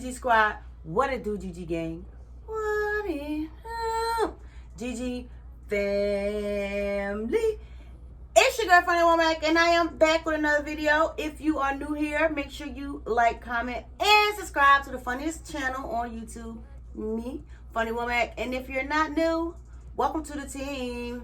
GG Squad. What it do, GG gang? What it do? GG family. It's your girl, Funny Womack, and I am back with another video. If you are new here, make sure you like, comment, and subscribe to the funniest channel on YouTube, me, Funny Womack. And if you're not new, welcome to the team.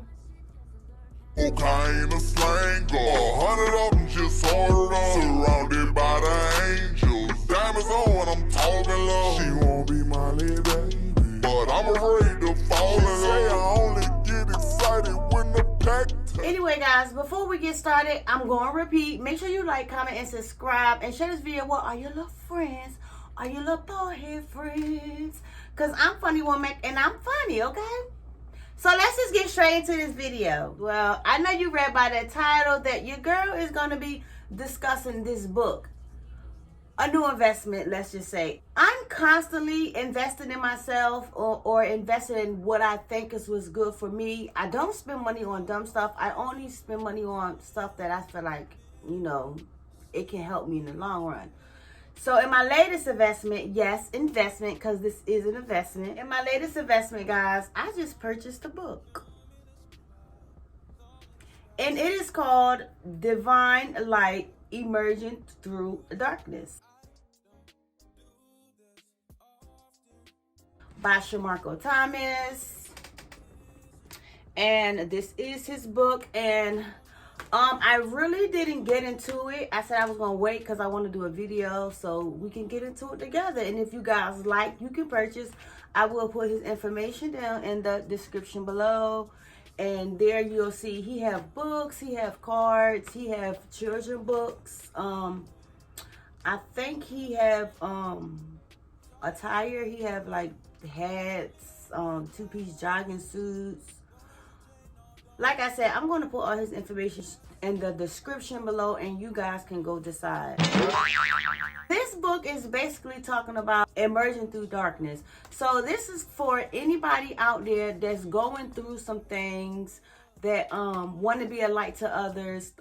Kind of slang, 100 of them just ordered up. Surrounded by the angels, diamonds on when I'm talking low. She won't be my little baby, but I'm afraid to fall in love. Say I only get excited when the pack. Anyway, guys, before we get started, I'm going to repeat. Make sure you like, comment, and subscribe. And share this video with all your little friends, all your little bald-head friends. Because I'm Funny Womack, and I'm funny, okay? So let's just get straight into this video. Well, I know you read by the title that your girl is going to be discussing this book. A new investment, let's just say. I'm constantly investing in myself or investing in what I think is what's good for me. I don't spend money on dumb stuff. I only spend money on stuff that I feel like, you know, it can help me in the long run. So in my latest investment, yes, investment, because this is an investment. In my latest investment, guys, I just purchased a book. And it is called Divine Light Emerging Through Darkness by Shamarko Thomas. And this is his book. And I really didn't get into it. I said I was going to wait because I want to do a video so we can get into it together. And if you guys like, you can purchase. I will put his information down in the description below. And there you'll see he have books, he have cards, he have children books. I think he have attire. He have like hats, two-piece jogging suits. Like I said, I'm going to put all his information in the description below and you guys can go decide. This book is basically talking about emerging through darkness. So this is for anybody out there that's going through some things that want to be a light to others.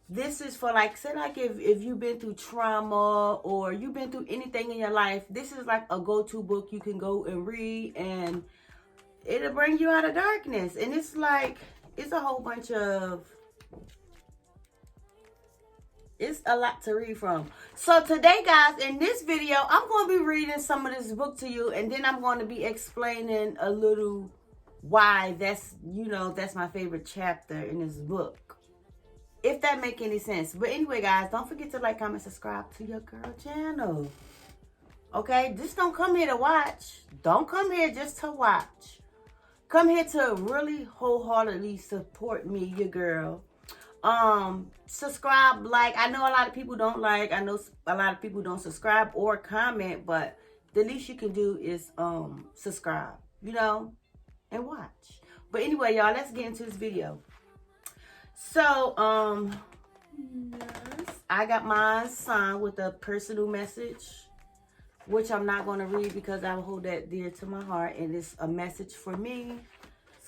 This is for, like, say like if you've been through trauma or you've been through anything in your life, this is like a go-to book you can go and read and it'll bring you out of darkness. And it's like, it's a whole bunch of, it's a lot to read from. So today, guys, in this video, I'm going to be reading some of this book to you. And then I'm going to be explaining a little why that's, you know, that's my favorite chapter in this book. If that make any sense. But anyway, guys, don't forget to like, comment, subscribe to your girl channel. Okay? Just don't come here to watch. Don't come here just to watch. Come here to really wholeheartedly support me, your girl. Subscribe, like. I know a lot of people don't like. I know a lot of people don't subscribe or comment, but the least you can do is subscribe, you know, and watch. But anyway, y'all, let's get into this video. So, yes, I got mine signed with a personal message, which I'm not going to read because I hold that dear to my heart. And it's a message for me.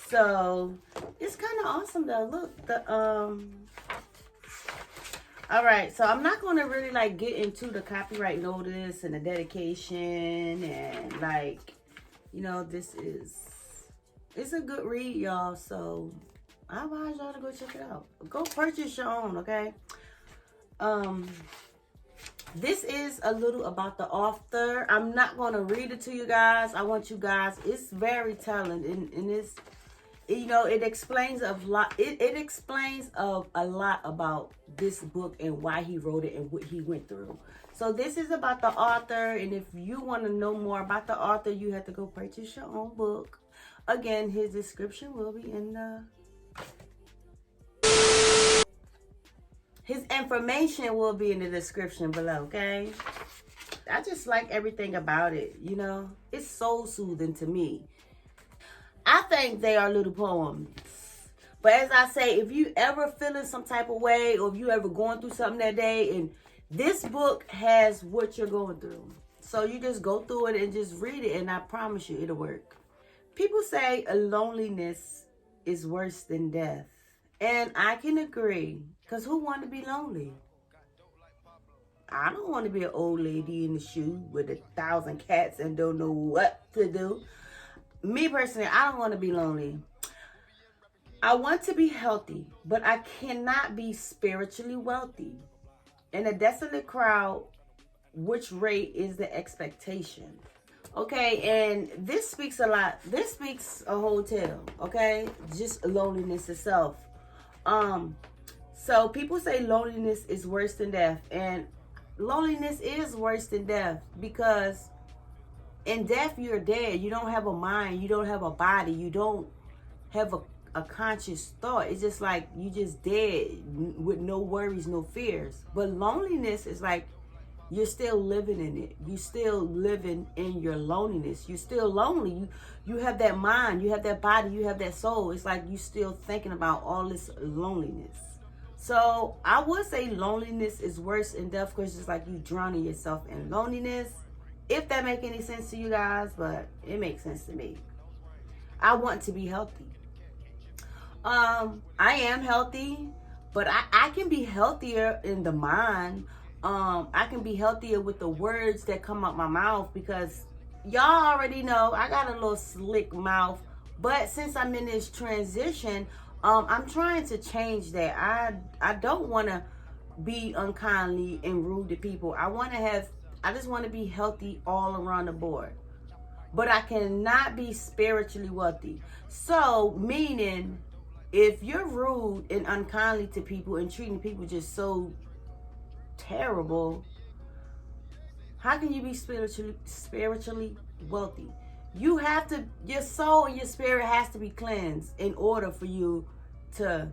So, it's kind of awesome though. Look, the, alright, so I'm not going to really, like, get into the copyright notice and the dedication. And, like, you know, this is, it's a good read, y'all. So, I advise y'all to go check it out. Go purchase your own, okay? This is a little about the author. I'm not going to read it to you guys. I want you guys, it's very telling. And it's, you know, it explains a lot. It explains a lot about this book and why he wrote it and what he went through. So this is about the author. And if you want to know more about the author, you have to go purchase your own book. Again, his description will be in the... His information will be in the description below, okay? I just like everything about it, you know? It's soul soothing to me. I think they are little poems. But as I say, if you ever feeling some type of way or if you ever going through something that day, and this book has what you're going through. So you just go through it and just read it, and I promise you it'll work. People say a loneliness is worse than death. And I can agree. Because who want to be lonely? I don't want to be an old lady in the shoe with 1,000 cats and don't know what to do. Me personally, I don't want to be lonely. I want to be healthy, but I cannot be spiritually wealthy. In a desolate crowd, which rate is the expectation? Okay, and this speaks a lot. This speaks a whole tale, okay? Just loneliness itself. So people say loneliness is worse than death, and loneliness is worse than death, because in death you're dead. You don't have a mind, you don't have a body, you don't have a conscious thought. It's just like you just dead with no worries, no fears. But loneliness is like you're still living in it. You still living in your loneliness. You're still lonely. You have that mind, you have that body, you have that soul. It's like you still thinking about all this loneliness. So I would say loneliness is worse than death, because it's like you drowning yourself in loneliness. If that make any sense to you guys, but it makes sense to me. I want to be healthy. I am healthy, but I can be healthier in the mind. I can be healthier with the words that come out my mouth, because y'all already know I got a little slick mouth. But since I'm in this transition, I'm trying to change that. I don't want to be unkindly and rude to people. I just want to be healthy all around the board. But I cannot be spiritually wealthy. So, meaning, if you're rude and unkindly to people and treating people just so terrible, how can you be spiritually wealthy? You have to, your soul and your spirit has to be cleansed in order for you to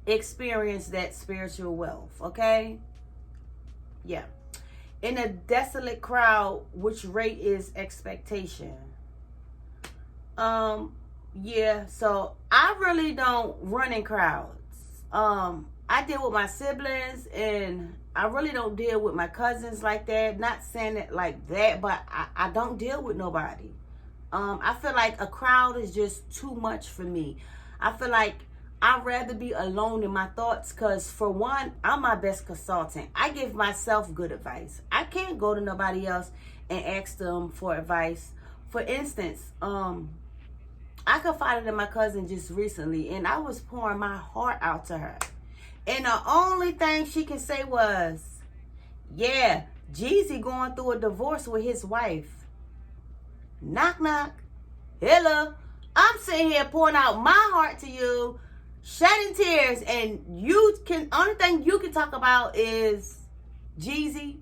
experience that spiritual wealth, okay? Yeah. In a desolate crowd, which rate is expectation? Yeah, so I really don't run in crowds. I deal with my siblings, and I really don't deal with my cousins like that. Not saying it like that, but I don't deal with nobody. I feel like a crowd is just too much for me. I feel like I'd rather be alone in my thoughts, because for one, I'm my best consultant. I give myself good advice. I can't go to nobody else and ask them for advice. For instance, I confided in my cousin just recently, and I was pouring my heart out to her. And the only thing she can say was, yeah, Jeezy going through a divorce with his wife. Knock, knock. Hello. I'm sitting here pouring out my heart to you, shedding tears, and only thing you can talk about is Jeezy.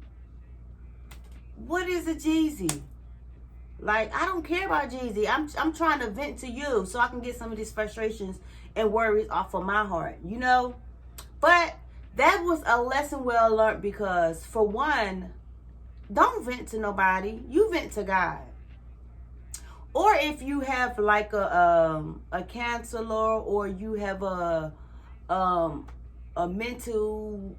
What is a Jeezy? Like, I don't care about Jeezy. I'm trying to vent to you so I can get some of these frustrations and worries off of my heart, you know? But that was a lesson well learned, because for one, don't vent to nobody. You vent to God. Or if you have like a counselor, or you have a mental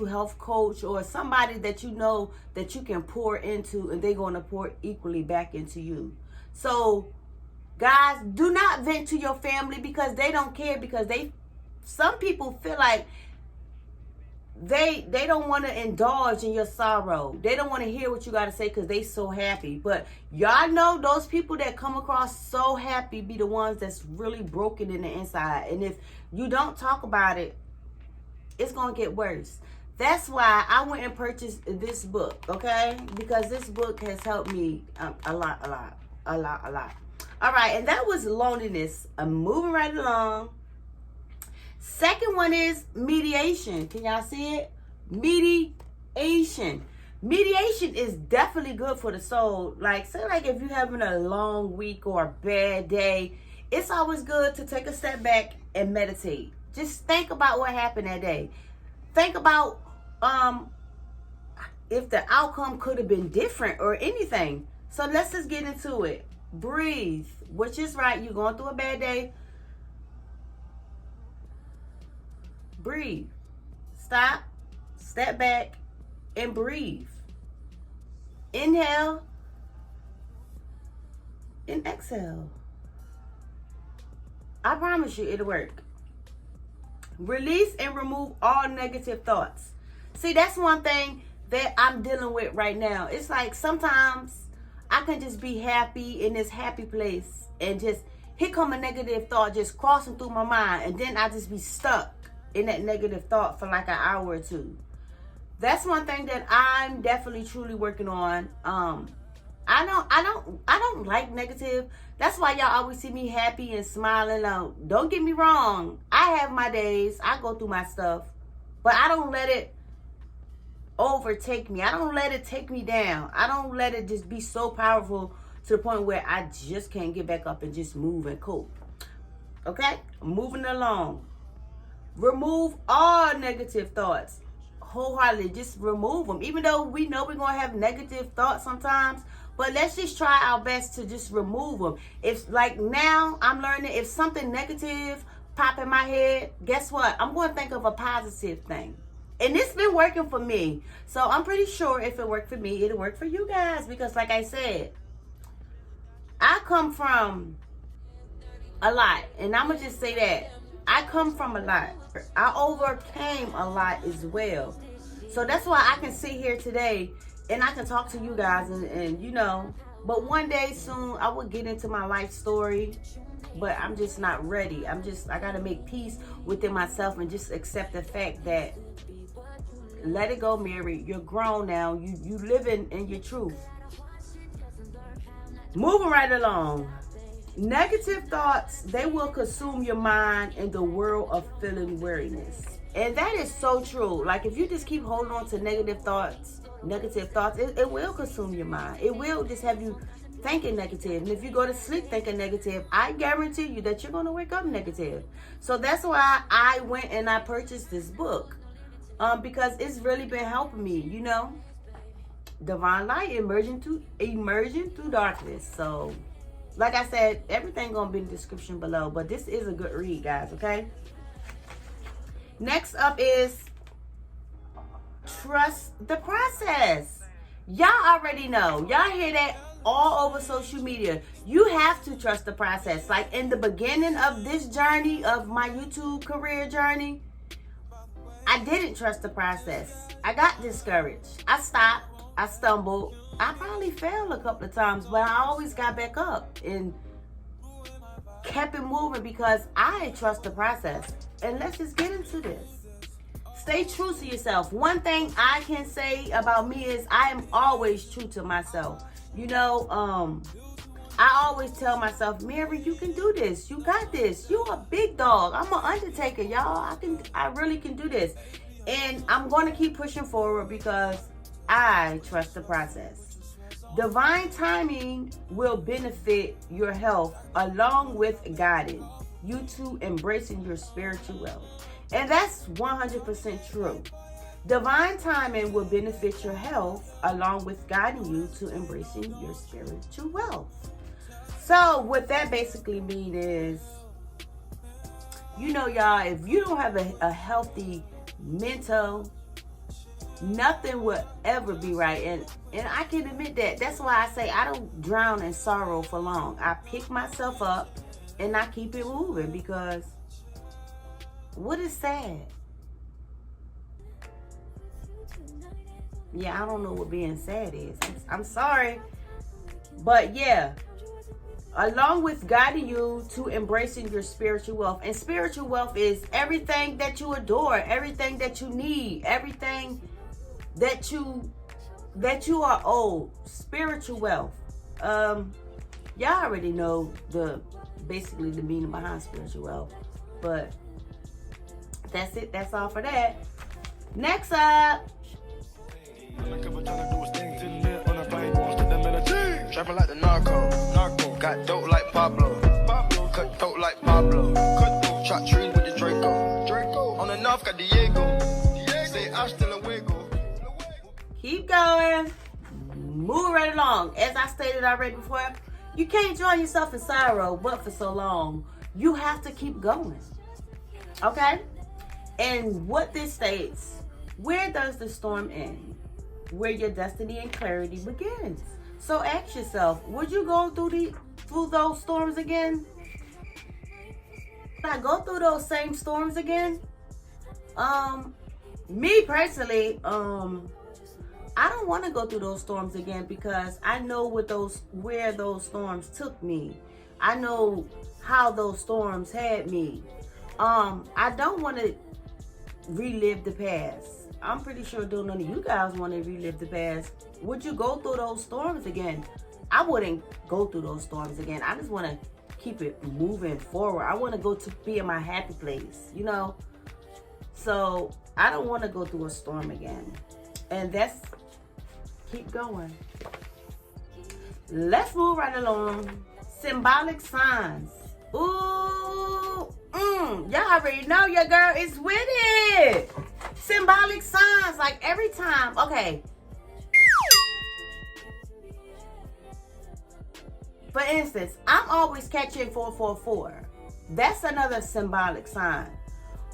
health coach, or somebody that you know that you can pour into, and they're going to pour equally back into you. So guys, do not vent to your family, because they don't care, because some people feel like they don't want to indulge in your sorrow. They don't want to hear what you got to say, because they so happy. But y'all know those people that come across so happy be the ones that's really broken in the inside. And if you don't talk about it, it's going to get worse. That's why I went and purchased this book, okay? Because this book has helped me a lot. All right, and that was loneliness. I'm moving right along. Second one is mediation. Can y'all see it? Mediation. Mediation is definitely good for the soul. Like, say like if you're having a long week or a bad day, it's always good to take a step back and meditate. Just think about what happened that day. Think about if the outcome could have been different or anything. So let's just get into it. Breathe, which is right. You're going through a bad day. Breathe. Stop, step back, and breathe. Inhale and exhale. I promise you it'll work. Release and remove all negative thoughts. See, that's one thing that I'm dealing with right now. It's like sometimes I can just be happy in this happy place and just here come a negative thought just crossing through my mind, and then I just be stuck in that negative thought for like an hour or two. That's one thing that I'm definitely truly working on. I don't like negative. That's why y'all always see me happy and smiling. Don't get me wrong. I have my days. I go through my stuff, but I don't let it overtake me. I don't let it take me down. I don't let it just be so powerful to the point where I just can't get back up and just move and cope. Okay? Moving along. Remove all negative thoughts. Wholeheartedly, just remove them. Even though we know we're going to have negative thoughts sometimes, but let's just try our best to just remove them. If like now I'm learning, if something negative pop in my head, guess what? I'm going to think of a positive thing. And it's been working for me. So I'm pretty sure if it worked for me, it'll work for you guys. Because like I said, I come from a lot. And I'm going to just say that. I come from a lot. I overcame a lot as well. So that's why I can sit here today and I can talk to you guys and you know. But one day soon I will get into my life story. But I'm just not ready. I got to make peace within myself and just accept the fact that let it go, Mary. You're grown now. You living in your truth. Moving right along. Negative thoughts, they will consume your mind in the world of feeling weariness. And that is so true. Like if you just keep holding on to negative thoughts, it will consume your mind. It will just have you thinking negative. And if you go to sleep thinking negative, I guarantee you that you're going to wake up negative. So that's why I went and I purchased this book. Because it's really been helping me, you know. Divine light emerging through darkness. So like I said, everything gonna be in the description below. But this is a good read, guys, okay? Next up is trust the process. Y'all already know. Y'all hear that all over social media. You have to trust the process. Like in the beginning of this journey, of my YouTube career journey, I didn't trust the process. I got discouraged. I stopped. I stumbled. I probably failed a couple of times, but I always got back up and kept it moving because I trust the process. And let's just get into this. Stay true to yourself. One thing I can say about me is I am always true to myself. You know, I always tell myself, Mary, you can do this. You got this. You a big dog. I'm an undertaker, y'all. I really can do this. And I'm going to keep pushing forward because I trust the process. Divine timing will benefit your health along with guiding you to embracing your spiritual wealth. And that's 100% true. Divine timing will benefit your health along with guiding you to embracing your spiritual wealth. So what that basically means is, you know, y'all, if you don't have a healthy mental, nothing will ever be right. And I can admit that. That's why I say I don't drown in sorrow for long. I pick myself up and I keep it moving, because what is sad? Yeah, I don't know what being sad is. I'm sorry. But yeah, along with guiding you to embracing your spiritual wealth. And spiritual wealth is everything that you adore, everything that you need, everything that you are owed. Spiritual wealth. Y'all already know basically the meaning behind spiritual wealth. But that's it. That's all for that. Next up. Trapping like the narco. Got dope like Pablo. Cut dope like Pablo. Chop trees with the Draco. On the north got Diego. Say hasta luego. Keep going. Move right along. As I stated already before, you can't drown yourself in sorrow but for so long. You have to keep going. Okay? And what this states, where does the storm end? Where your destiny and clarity begins. So ask yourself, would you go through those storms again? Would I go through those same storms again? Me personally, I don't want to go through those storms again because I know where those storms took me. I know how those storms had me. I don't want to relive the past. I'm pretty sure none of you guys want to relive the past. Would you go through those storms again? I wouldn't go through those storms again. I just want to keep it moving forward. I want to go to be in my happy place, you know? So I don't want to go through a storm again. And that's, keep going. Let's move right along. Symbolic signs. Ooh, y'all already know your girl is with it. Symbolic signs, like every time. Okay. For instance, I'm always catching 444. That's another symbolic sign.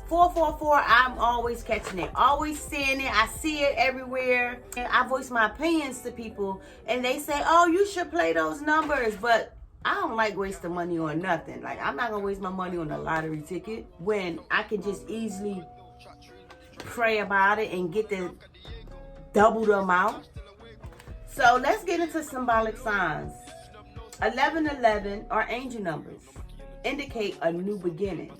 444, I'm always catching it, always seeing it. I see it everywhere. And I voice my opinions to people, and they say, "Oh, you should play those numbers." But I don't like wasting money on nothing. Like, I'm not gonna waste my money on a lottery ticket when I can just easily pray about it and get the double the amount. So let's get into symbolic signs. 1111 are angel numbers, indicate a new beginning.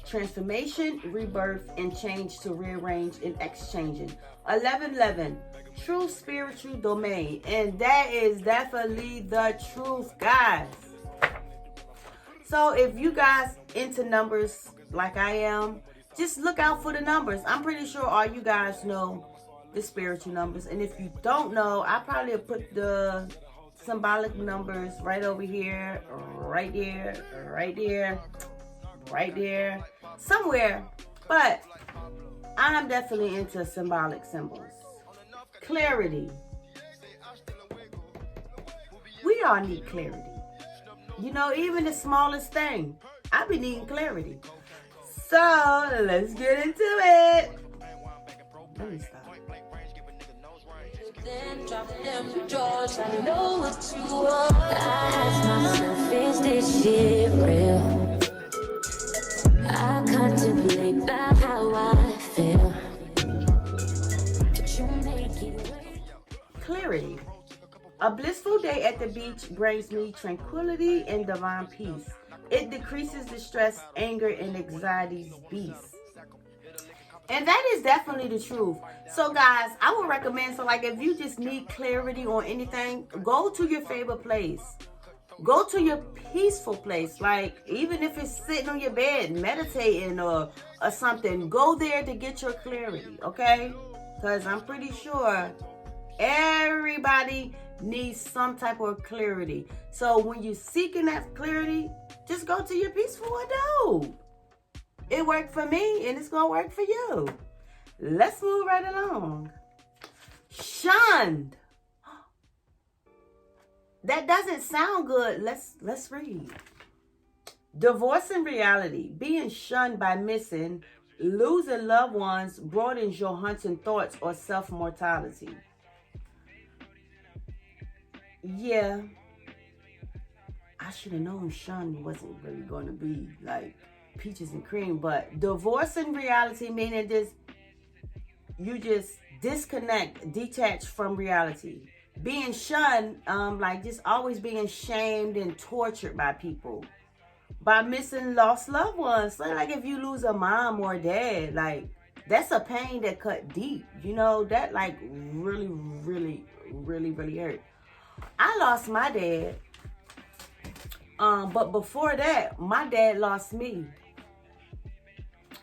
Transformation, rebirth, and change to rearrange and exchanging. 1111, true spiritual domain. And that is definitely the truth, guys. So if you guys into numbers like I am, just look out for the numbers. I'm pretty sure all you guys know the spiritual numbers. And if you don't know, I probably put the symbolic numbers right over here, right there, right there, right there, somewhere. But I'm definitely into symbolic symbols. Clarity. We all need clarity. You know, even the smallest thing, I be needing clarity. So let's get into it. Let me stop. Then drop them drawers. I know what you want. I ask myself, is this shit real? I contemplate about how I feel. Could you make it real? Clarity. A blissful day at the beach brings me tranquility and divine peace. It decreases the stress, anger, and anxiety's beast. And that is definitely the truth. So guys, I would recommend, so like if you just need clarity on anything, go to your favorite place. Go to your peaceful place. Like, even if it's sitting on your bed, meditating or something, go there to get your clarity, okay? Because I'm pretty sure everybody needs some type of clarity. So when you're seeking that clarity, just go to your peaceful abode. It worked for me, and it's going to work for you. Let's move right along. Shunned. That doesn't sound good. Let's read. Divorce in reality. Being shunned by missing, losing loved ones broadens your haunting thoughts or self-mortality. Yeah. I should have known shunned wasn't really going to be like peaches and cream, but divorce in reality, meaning you just disconnect, detach from reality. Being shunned, like just always being shamed and tortured by people, by missing lost loved ones. So like if you lose a mom or a dad, like that's a pain that cut deep, you know, that like really, really, really, really hurt. I lost my dad, but before that, my dad lost me.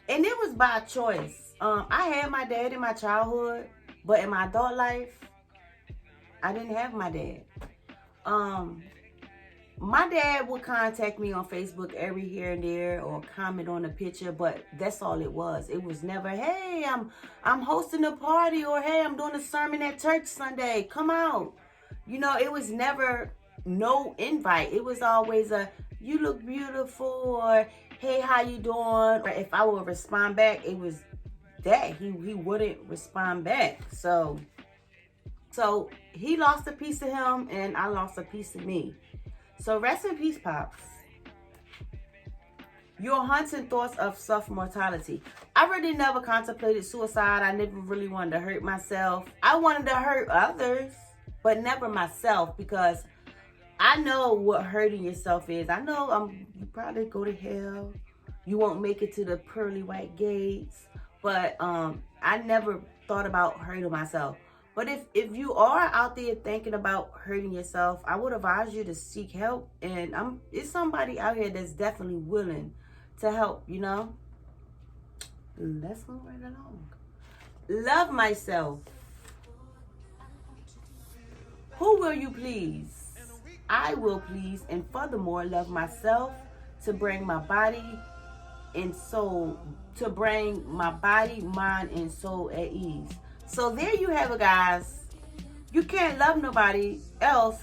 And it was by choice. I had my dad in my childhood, but in my adult life, I didn't have my dad. My dad would contact me on Facebook every here and there or comment on a picture, but that's all it was. It was never, hey, I'm hosting a party, or hey, I'm doing a sermon at church Sunday. Come out. You know, it was never no invite. It was always a, you look beautiful, or hey, how you doing? Or if I would respond back, it was that he wouldn't respond back. So he lost a piece of him, and I lost a piece of me. So rest in peace, Pops. You're haunting thoughts of self-mortality. I really never contemplated suicide. I never really wanted to hurt myself. I wanted to hurt others, but never myself, because I know what hurting yourself is. I know you probably go to hell. You won't make it to the pearly white gates. But I never thought about hurting myself. But if you are out there thinking about hurting yourself, I would advise you to seek help. And it's somebody out here that's definitely willing to help, you know. Let's move right along. Love myself. Who will you please? I will please, and furthermore love myself to bring my body and soul, mind, and soul at ease. So there you have it, guys. You can't love nobody else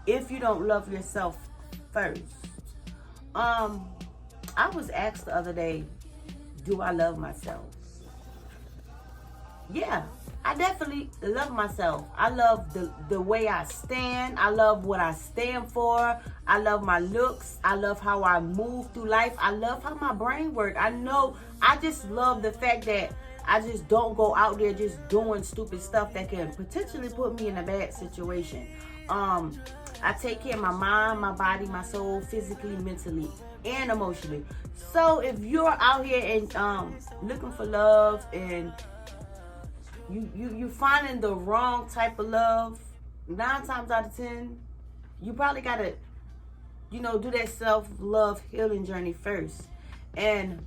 if you don't love yourself first. I was asked the other day, do I love myself? Yeah, I definitely love myself. I love the way I stand. I love what I stand for. I love my looks. I love how I move through life. I love how my brain works. I just love the fact that I just don't go out there just doing stupid stuff that can potentially put me in a bad situation. I take care of my mind, my body, my soul, physically, mentally, and emotionally. So if you're out here and looking for love and you finding the wrong type of love, 9 times out of 10, you probably gotta, do that self-love healing journey first. And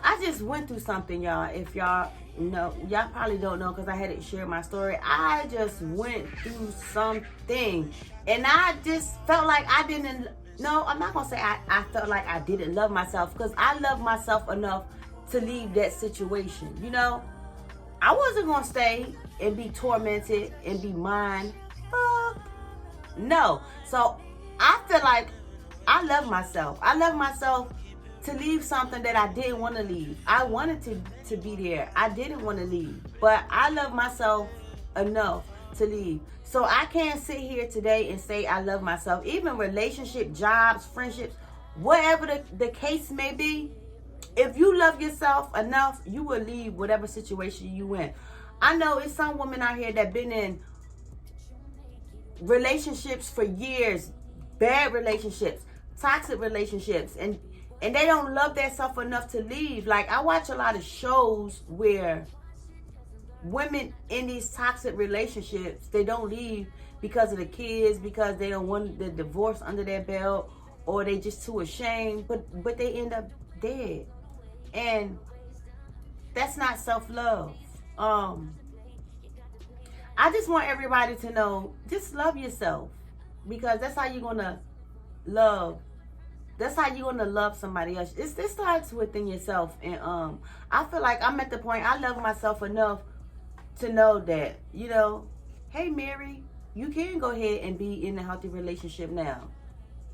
I just went through something, y'all. If y'all know, y'all probably don't know because I hadn't shared my story. I just went through something, and I just felt like I didn't. No, I'm not gonna say I felt like I didn't love myself, because I love myself enough to leave that situation. I wasn't gonna stay and be tormented and be mine. No. So I feel like I love myself. I love myself to leave something that I didn't want to leave. I wanted to be there. I didn't want to leave. But I love myself enough to leave. So I can't sit here today and say I love myself. Even relationship, jobs, friendships, whatever the case may be, if you love yourself enough, you will leave whatever situation you in. I know it's some women out here that been in relationships for years, bad relationships, toxic relationships, and they don't love themselves enough to leave. Like, I watch a lot of shows where women in these toxic relationships, they don't leave because of the kids, because they don't want the divorce under their belt, or they just too ashamed, but they end up dead. And that's not self-love. I just want everybody to know, just love yourself, because that's how you're gonna love. That's how you're gonna love somebody else. It starts within yourself. And I feel like I'm at the point I love myself enough to know that, hey Mary, you can go ahead and be in a healthy relationship now.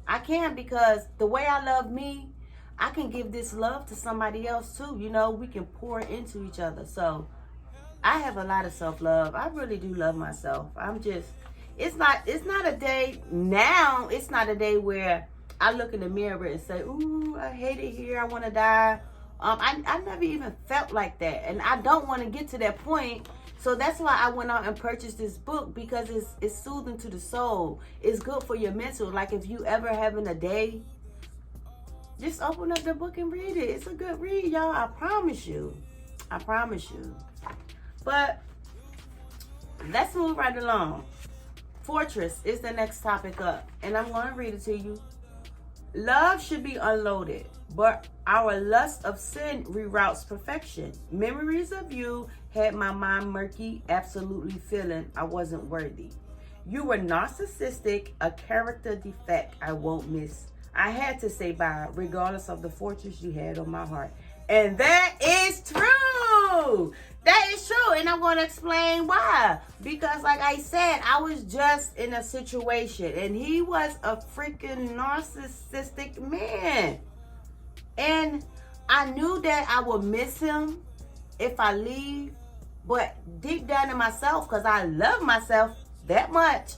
I can, because the way I love me, I can give this love to somebody else too. We can pour into each other. So I have a lot of self-love. I really do love myself. It's not a day now. It's not a day where I look in the mirror and say, ooh, I hate it here. I want to die. I never even felt like that. And I don't want to get to that point. So that's why I went out and purchased this book, because it's soothing to the soul. It's good for your mental. Like, if you ever having a day, just open up the book and read it. It's a good read, y'all. I promise you. But let's move right along. Fortress is the next topic up, and I'm going to read it to you. Love should be unloaded, but our lust of sin reroutes perfection. Memories of you had my mind murky, absolutely feeling I wasn't worthy. You were narcissistic, a character defect I won't miss. I had to say bye, regardless of the fortress you had on my heart. And that is true. That is true. And I'm going to explain why. Because like I said, I was just in a situation, and he was a freaking narcissistic man. And I knew that I would miss him if I leave. But deep down in myself, because I love myself that much,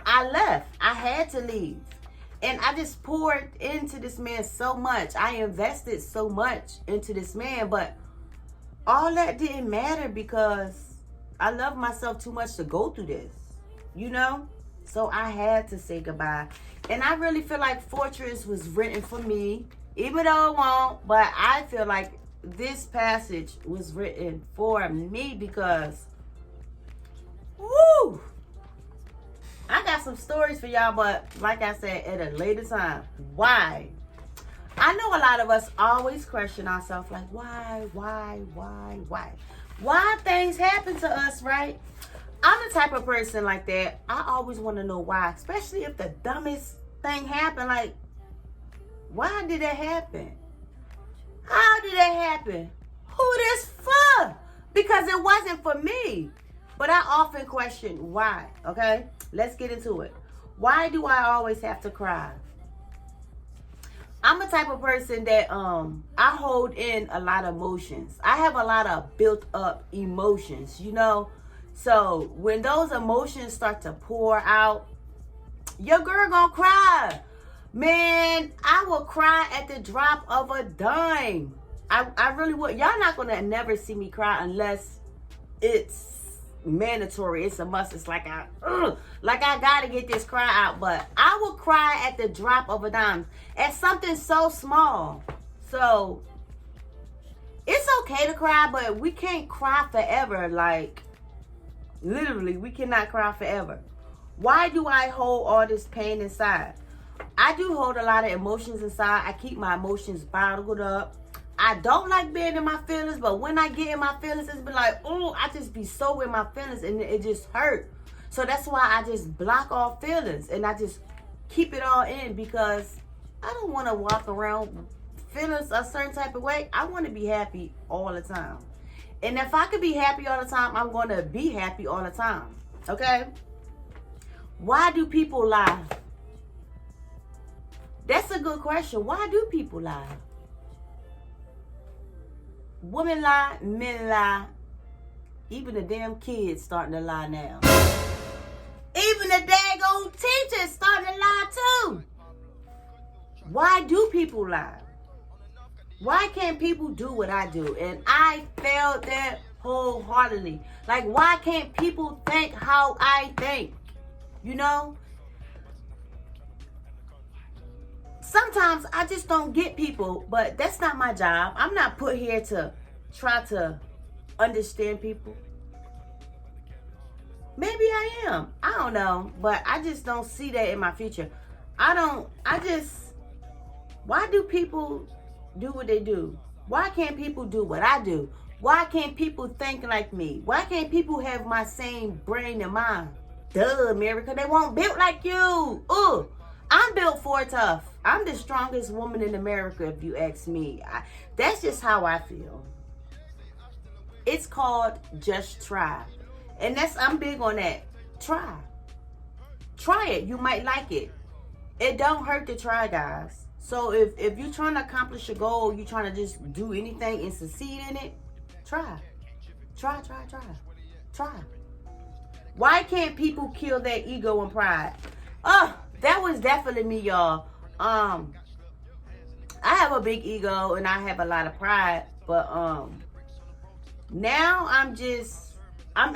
I left. I had to leave. And I just poured into this man so much. I invested so much into this man, but all that didn't matter because I love myself too much to go through this, you know? So I had to say goodbye. And I really feel like Fortress was written for me, even though it won't, but I feel like this passage was written for me because, woo! I got some stories for y'all, but like I said, at a later time. Why? I know a lot of us always question ourselves like, why? Why things happen to us, right? I'm the type of person like that. I always want to know why, especially if the dumbest thing happened. Like, why did that happen? How did that happen? Who this for? Because it wasn't for me. But I often question why, okay? Let's get into it. Why do I always have to cry? I'm the type of person that I hold in a lot of emotions. I have a lot of built up emotions, you know? So when those emotions start to pour out, your girl gonna cry. Man, I will cry at the drop of a dime. I really would. Y'all not gonna never see me cry unless it's mandatory. It's a must. It's like I gotta get this cry out. But I will cry at the drop of a dime at something so small. So it's okay to cry, but we can't cry forever. Like, literally, we cannot cry forever. Why do I hold all this pain inside? I do hold a lot of emotions inside. I keep my emotions bottled up. I don't like being in my feelings, but when I get in my feelings, it's be like, oh, I just be so in my feelings and it just hurt. So that's why I just block all feelings and I just keep it all in because I don't want to walk around feeling a certain type of way. I want to be happy all the time. And if I could be happy all the time, I'm going to be happy all the time. Okay? Why do people lie? That's a good question. Why do people lie? Women lie, men lie. Even the damn kids starting to lie now. Even the daggone teachers starting to lie too. Why do people lie? Why can't people do what I do? And I felt that wholeheartedly. Like, why can't people think how I think? You know? Sometimes I just don't get people, but that's not my job. I'm not put here to try to understand people. Maybe I am. I don't know. But I just don't see that in my future. Why do people do what they do? Why can't people do what I do? Why can't people think like me? Why can't people have my same brain and mind? Duh, America, they won't built like you. I'm built for tough. I'm the strongest woman in America, if you ask me. That's just how I feel. It's called just try. And I'm big on that. Try. Try it. You might like it. It don't hurt to try, guys. So if you're trying to accomplish a goal, you're trying to just do anything and succeed in it, try. Try. Why can't people kill their ego and pride? That was definitely me, y'all. I have a big ego and I have a lot of pride, but now I'm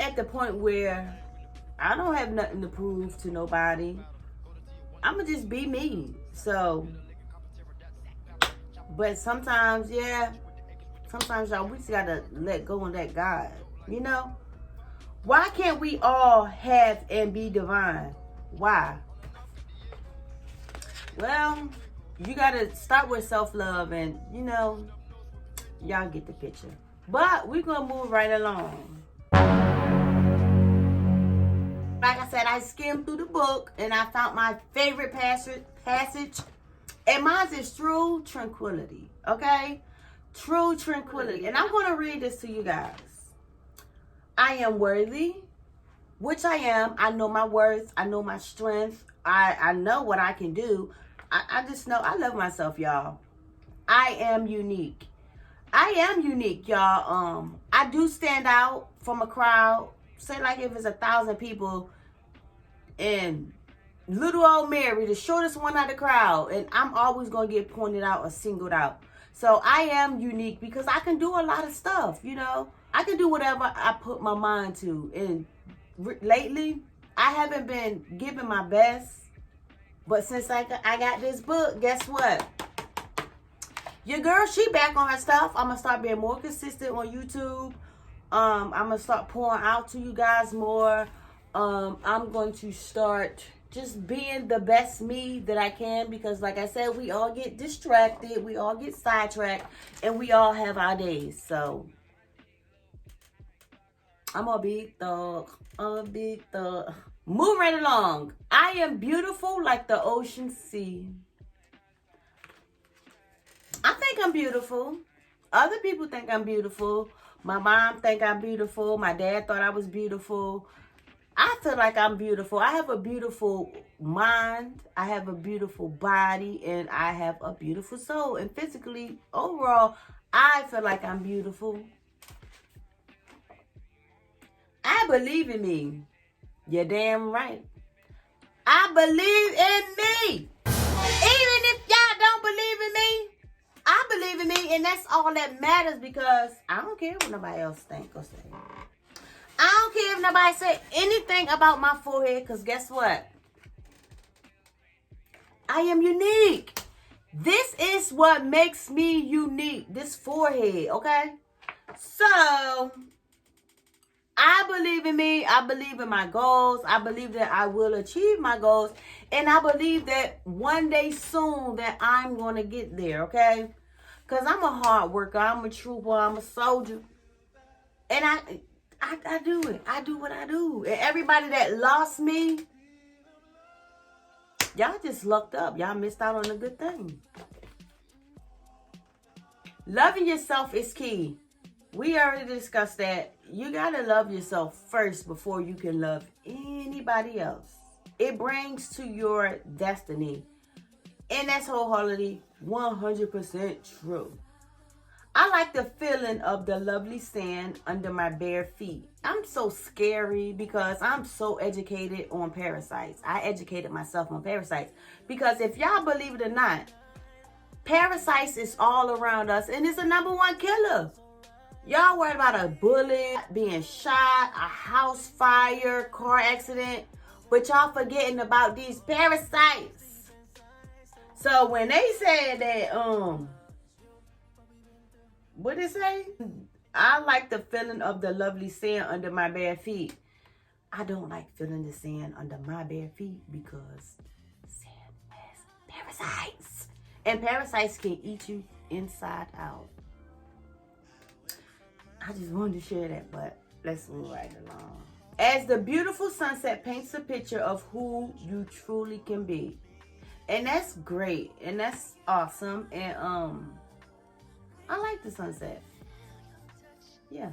at the point where I don't have nothing to prove to nobody. I'ma just be me. So, but sometimes, y'all, we just gotta let go and let God, you know? Why can't we all have and be divine? Why? Well, you gotta start with self-love and, you know, y'all get the picture. But we're gonna move right along. Like I said, I skimmed through the book and I found my favorite passage. And mine is true tranquility, okay? True tranquility. And I'm gonna read this to you guys. I am worthy, which I am. I know my worth. I know my strength. I know what I can do. I just know I love myself, y'all. I am unique. I am unique, y'all. I do stand out from a crowd. Say like if it's 1,000 people and little old Mary, the shortest one out of the crowd, and I'm always going to get pointed out or singled out. So I am unique because I can do a lot of stuff, you know. I can do whatever I put my mind to. And lately, I haven't been giving my best. But since I got this book, guess what? Your girl, she back on her stuff. I'm going to start being more consistent on YouTube. I'm going to start pouring out to you guys more. I'm going to start just being the best me that I can, because like I said, we all get distracted, we all get sidetracked, and we all have our days. So I'm a big thug. Move right along. I am beautiful like the ocean sea. I think I'm beautiful. Other people think I'm beautiful. My mom think I'm beautiful. My dad thought I was beautiful. I feel like I'm beautiful. I have a beautiful mind. I have a beautiful body. And I have a beautiful soul. And physically, overall, I feel like I'm beautiful. I believe in me. You're damn right. I believe in me. Even if y'all don't believe in me, I believe in me. And that's all that matters, because I don't care what nobody else think or say. I don't care if nobody say anything about my forehead, because guess what? I am unique. This is what makes me unique. This forehead, okay? So, I believe in me. I believe in my goals. I believe that I will achieve my goals. And I believe that one day soon that I'm going to get there, okay? Because I'm a hard worker. I'm a trooper. I'm a soldier. And I do it. I do what I do. And everybody that lost me, y'all just lucked up. Y'all missed out on a good thing. Loving yourself is key. We already discussed that. You got to love yourself first before you can love anybody else. It brings to your destiny. And that's wholeheartedly 100% true. I like the feeling of the lovely sand under my bare feet. I'm so scary because I'm so educated on parasites. I educated myself on parasites. Because if y'all believe it or not, parasites is all around us. And it's the #1 killer. Y'all worried about a bullet, being shot, a house fire, car accident. But y'all forgetting about these parasites. So when they said that, what did it say? I like the feeling of the lovely sand under my bare feet. I don't like feeling the sand under my bare feet because sand has parasites. And parasites can eat you inside out. I just wanted to share that, but let's move right along. As the beautiful sunset paints a picture of who you truly can be. And that's great. And that's awesome. And I like the sunset. Yeah.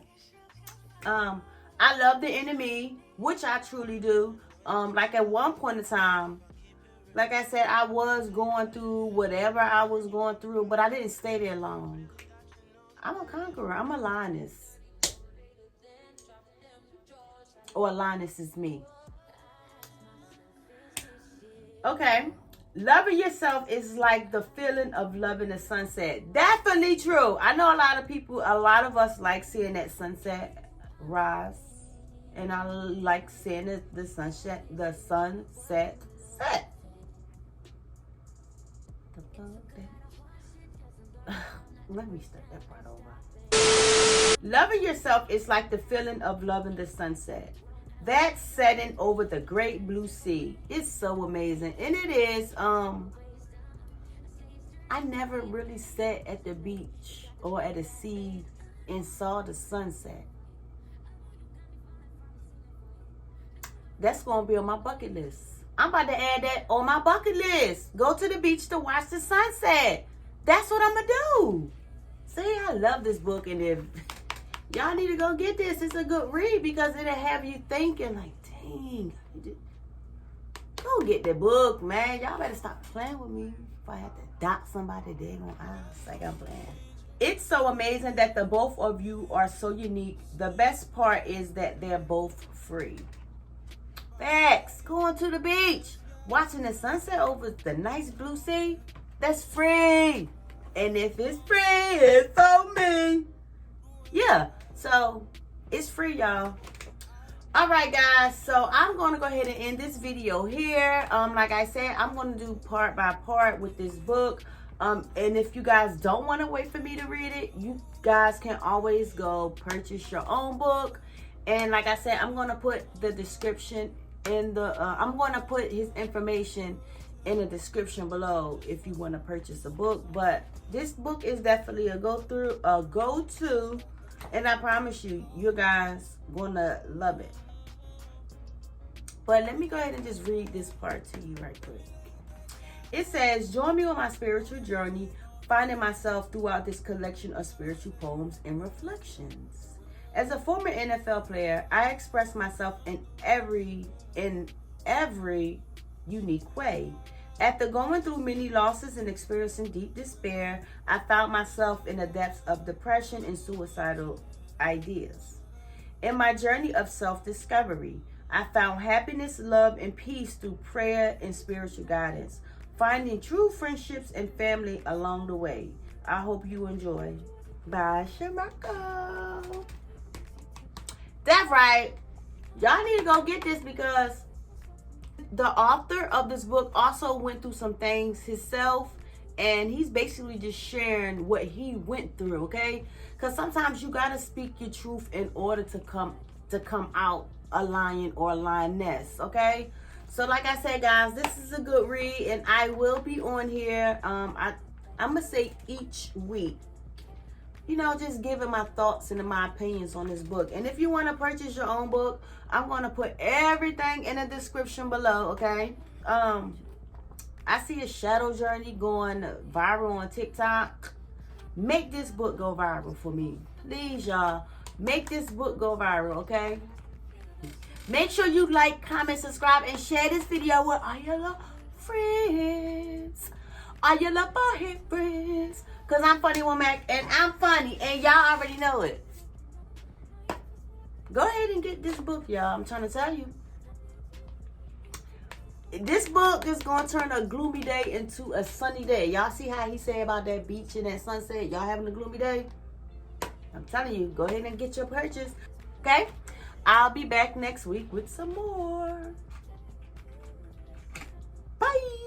I love the enemy, which I truly do. Like at one point in time, like I said, I was going through whatever I was going through, but I didn't stay there long. I'm a conqueror. I'm a lioness. Or a lioness is me. Okay. Loving yourself is like the feeling of loving the sunset. Definitely true. I know a lot of us like seeing that sunset rise. And I like seeing the sunset set. Let me start that part over. Loving yourself is like the feeling of loving the sunset. That setting over the great blue sea. It's so amazing. And it is, I never really sat at the beach or at a sea and saw the sunset. That's going to be on my bucket list. I'm about to add that on my bucket list. Go to the beach to watch the sunset. That's what I'm going to do. See, I love this book. And if y'all need to go get this, it's a good read because it'll have you thinking like, dang, go get the book, man. Y'all better stop playing with me if I have to dock somebody dead on eyes like I'm playing. It's so amazing that the both of you are so unique. The best part is that they're both free. Facts. Going to the beach. watching the sunset over the nice blue sea, that's free. And if it's free, it's on me. Yeah, so it's free, y'all. All right, guys, so I'm going to go ahead and end this video here. Like I said, I'm going to do part by part with this book. And if you guys don't want to wait for me to read it, you guys can always go purchase your own book. And like I said, I'm going to put the description in the, I'm going to put his information in the description below if you want to purchase a book. But this book is definitely a go-to, and I promise you, you guys gonna love it. But let me go ahead and just read this part to you right quick. It says, join me on my spiritual journey, finding myself throughout this collection of spiritual poems and reflections. As a former NFL player, I express myself in every unique way. After going through many losses and experiencing deep despair, I found myself in the depths of depression and suicidal ideas. In my journey of self-discovery, I found happiness, love, and peace through prayer and spiritual guidance, finding true friendships and family along the way. I hope you enjoy. Bye, Shamako. That's right. Y'all need to go get this because the author of this book also went through some things himself, and he's basically just sharing what he went through, okay? Because sometimes you gotta speak your truth in order to come out a lion or a lioness, okay? So like I said, guys, this is a good read, and I will be on here. I'm gonna say each week, you know, just giving my thoughts and my opinions on this book. And if you want to purchase your own book, I'm going to put everything in the description below, okay? I see a shadow journey going viral on TikTok. Make this book go viral for me. Please, y'all. Make this book go viral, okay? Make sure you like, comment, subscribe, and share this video with all your little friends. All your little boyhead friends. Because I'm Funny One Mac, and I'm funny, and y'all already know it. Go ahead and get this book, y'all. I'm trying to tell you. This book is going to turn a gloomy day into a sunny day. Y'all see how he said about that beach and that sunset? Y'all having a gloomy day? I'm telling you, go ahead and get your purchase. Okay? I'll be back next week with some more. Bye.